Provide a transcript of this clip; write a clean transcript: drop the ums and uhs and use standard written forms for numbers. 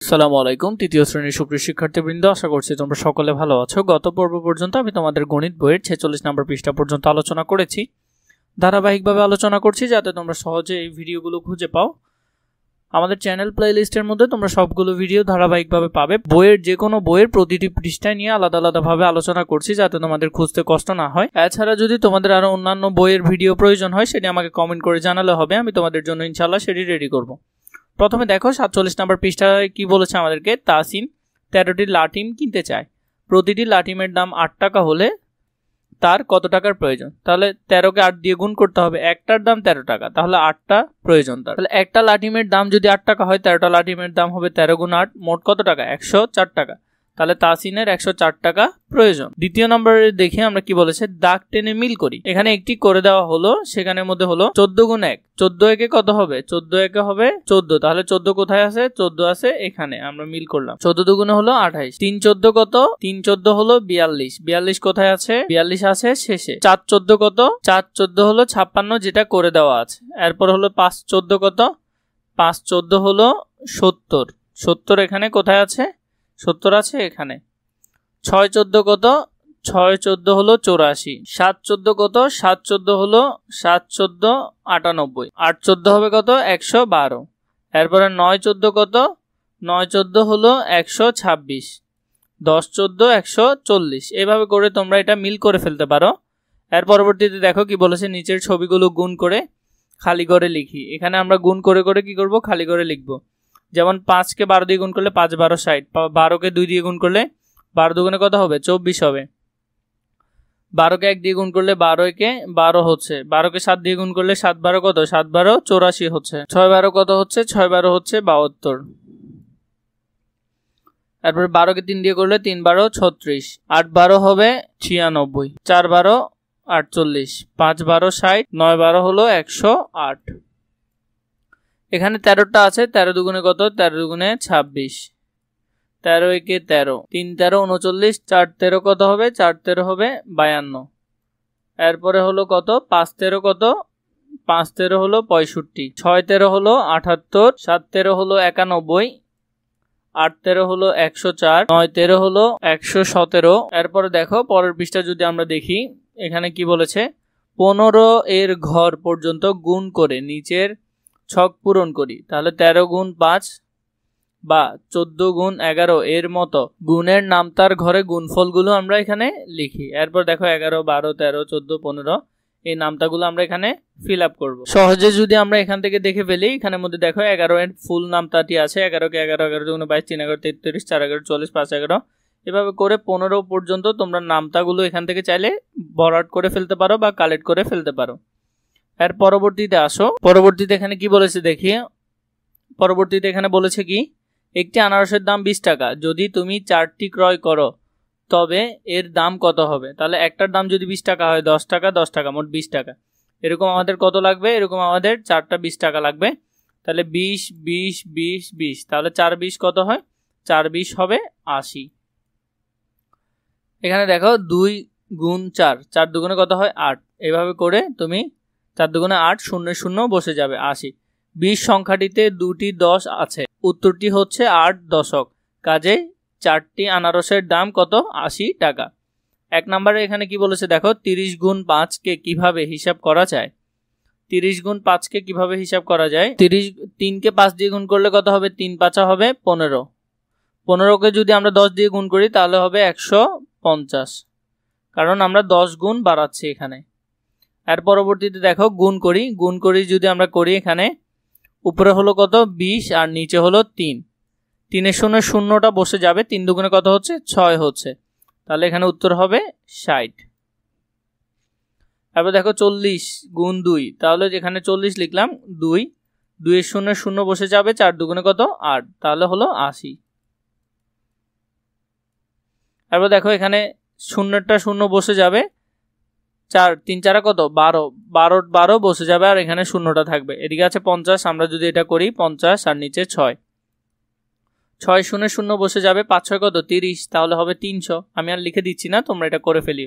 আসসালামু আলাইকুম তৃতীয় শ্রেণীর সুপ্রিয় শিক্ষার্থীবৃন্দ, আশা করছি তোমরা সকলে ভালো আছো। গত পর্ব পর্যন্ত আমি তোমাদের গণিত বইয়ের 46 নম্বর পৃষ্ঠা পর্যন্ত আলোচনা করেছি। ধারাবাহিকভাবে আলোচনা করছি যাতে তোমরা সহজে এই ভিডিওগুলো খুঁজে পাও। আমাদের চ্যানেল প্লেলিস্টের মধ্যে তোমরা সবগুলো ভিডিও ধারাবাহিকভাবে পাবে। বইয়ের যে কোনো বইয়ের প্রতিটি পৃষ্ঠায় নিয়ে আলাদা আলাদাভাবে আলোচনা করছি যাতে তোমাদের খুঁজতে কষ্ট না হয়। এছাড়া যদি তোমাদের আরো অন্যান্য বইয়ের ভিডিও প্রয়োজন হয় সেটি আমাকে কমেন্ট করে জানালে হবে, আমি তোমাদের জন্য ইনশাআল্লাহ সেটি রেডি করব। প্রথমে দেখো 47 নম্বর পৃষ্ঠায় কি বলেছে আমাদেরকে। তাসিন 13টি লাটিম কিনতে চায়। প্রতিটি লাটিমের দাম 8 টাকা হলে তার কত টাকার প্রয়োজন? তাহলে 13কে 8 দিয়ে গুণ করতে হবে। একটার দাম 13 টাকা, তাহলে 8টা প্রয়োজন তার। তাহলে একটা লাটিমের দাম যদি 8 টাকা হয় 13টা লাটিমের দাম হবে 13 গুণ 8, মোট কত টাকা? 104 টাকা। তাহলে তাসিনের 104 টাকা প্রয়োজন। দ্বিতীয় নম্বরে দেখি আমরা কি বলেছে, দাগ টেনে মিল করি। এখানে একটি করে দেওয়া হলো, সেখানের মধ্যে হলো 14 গুণ 1। 14 একে কত হবে? 14 একে হবে 14। তাহলে 14 কোথায় আছে? 14 আছে এখানে, আমরা মিল করলাম। 14 দুগুণে হলো 28। 3 14 কত? 3 14 হলো 42। 42 কোথায় আছে? 42 আছে শেষে। 4 14 কত? 4 14 হলো 56, যেটা করে দেওয়া আছে। এরপর হলো 5 14 কত? 5 14 হলো 70। 70 এখানে কোথায় আছে? 70 আছে এখানে। 6 14 কত? 6 14 হলো 84। 7 14 কত? 7 14 হলো 7 14 98। 8 14 হবে কত? 112। এরপরে 9 14 কত? 9 14 হলো 126। 10 14 140। এভাবে করে তোমরা এটা মিল করে ফেলতে পারো। এর পরবর্তীতে দেখো কি বলেছে, নিচের ছবিগুলো গুণ করে খালি করে লিখি। এখানে আমরা গুণ করে করে কি করব? খালি করে লিখব। যেমন 5কে 12 দিয়ে গুণ করলে 5 12 60। 12কে 2 দিয়ে গুণ করলে 12 দুগুণে কত হবে? 24 হবে। 12কে 1 দিয়ে গুণ করলে 12 কে 12 হচ্ছে। 12কে 7 দিয়ে গুণ করলে 7 12 কত? 7 12 84 হচ্ছে। 6 12 কত হচ্ছে? 6 12 হচ্ছে 72। তারপরে 12কে 3 দিয়ে করলে 3 12 36। 8 12 হবে 96। 4 12 48। 5 12 60। 9 12 হলো 108। এখানে 13টা আছে। 13 দুগুণে কত? 13 দুগুণে 26। 13 একে 13। 3 13 39। 4 13 কত হবে? 4 13 হবে 52। এরপরে হলো কত? 5 13 কত? 5 13 হলো 65। 6 13 হলো 78। 7 13 হলো 91। 8 13 হলো 104। 9 13 হলো 117। এরপরে দেখো পরের পৃষ্ঠা যদি আমরা দেখি, এখানে কি বলেছে, 15 এর ঘর পর্যন্ত গুণ করে নিচের ছক পূরণ করি। তাহলে 13 গুণ 5 বা 14 গুণ 11 এর মতো গুণের নামতার ঘরে গুণফলগুলো আমরা এখানে লিখি। এরপর দেখো 11 12 13 14 15 এই নামতাগুলো আমরা এখানে ফিল আপ করবো। সহজে যদি আমরা এখান থেকে দেখে ফেলি, এখানের মধ্যে দেখো 11 এর ফুল নামতাটি আছে। 11কে 11 11 দুগুণ 22 3 11 33 4 11 40 5 11। এভাবে করে 15 পর্যন্ত তোমরা নামতাগুলো এখান থেকে চাইলে বরাট করে ফেলতে পারো বা কালেক্ট করে ফেলতে পারো। এর পরবর্তীতে আসো, পরবর্তীতে এখানে কি বলেছে দেখি। পরবর্তীতে এখানে বলেছে কি, একটি আনারসের দাম 20 টাকা। যদি তুমি 4টি ক্রয় করো তবে এর দাম কত হবে? তাহলে একটার দাম যদি 20 টাকা হয় 10 টাকা 10 টাকা, মোট 20 টাকা। এরকম আমাদের কত লাগবে? এরকম আমাদের 4টা 20 টাকা লাগবে। তাহলে 20 20 20 20। তাহলে 4 20 কত হয়? 4 20 হবে 80। এখানে দেখো 2 গুণ 4। 4 দুগুণে কত হয়? 8। এভাবে করে তুমি 4 দুগুণে 8 0 0 বসে যাবে 80। 20 সংখ্যাটিতে 2টি 10 আছে। উত্তরটি হচ্ছে 8 দশক। কাজে 4টি আনারসের দাম কত? 80 টাকা। 1 নম্বরে এখানে কি বলেছে দেখো, 30 গুণ 5কে কিভাবে হিসাব করা যায়। 30 গুণ 5কে কিভাবে হিসাব করা যায়? 3কে 5 দিয়ে গুণ করলে কত হবে? 3 5 হবে 15। 15কে যদি আমরা 10 দিয়ে গুণ করি তাহলে হবে 150, কারণ আমরা 10 গুণ বাড়াচ্ছি এখানে। এর পরবর্তীতে দেখো গুণ করি। গুণ করি যদি আমরা করি, এখানে উপরে হলো কত? 20 আর নিচে হলো 3। 3-এর শূন্য শূন্যটা বসে যাবে। 3 দুগুণে কত হচ্ছে? 6 হচ্ছে। তাহলে এখানে উত্তর হবে 60। এবার দেখো 40 গুণ 2। তাহলে যেখানে 40 লিখলাম 2, 2-এর শূন্য শূন্য বসে যাবে। 4 দুগুণে কত? 8। তাহলে হলো 80। এবার দেখো এখানে শূন্যটা শূন্য বসে যাবে। 4 3 4 কত? 12। 12 12 বসে যাবে আর এখানে শূন্যটা থাকবে। এদিকে আছে 50। আমরা যদি এটা করি 50 আর নিচে 6। 6 0 0 বসে যাবে। 5 6 কত? 30। তাহলে হবে 300। আমি আর লিখে দিচ্ছি না, তোমরা এটা করে ফেলিও।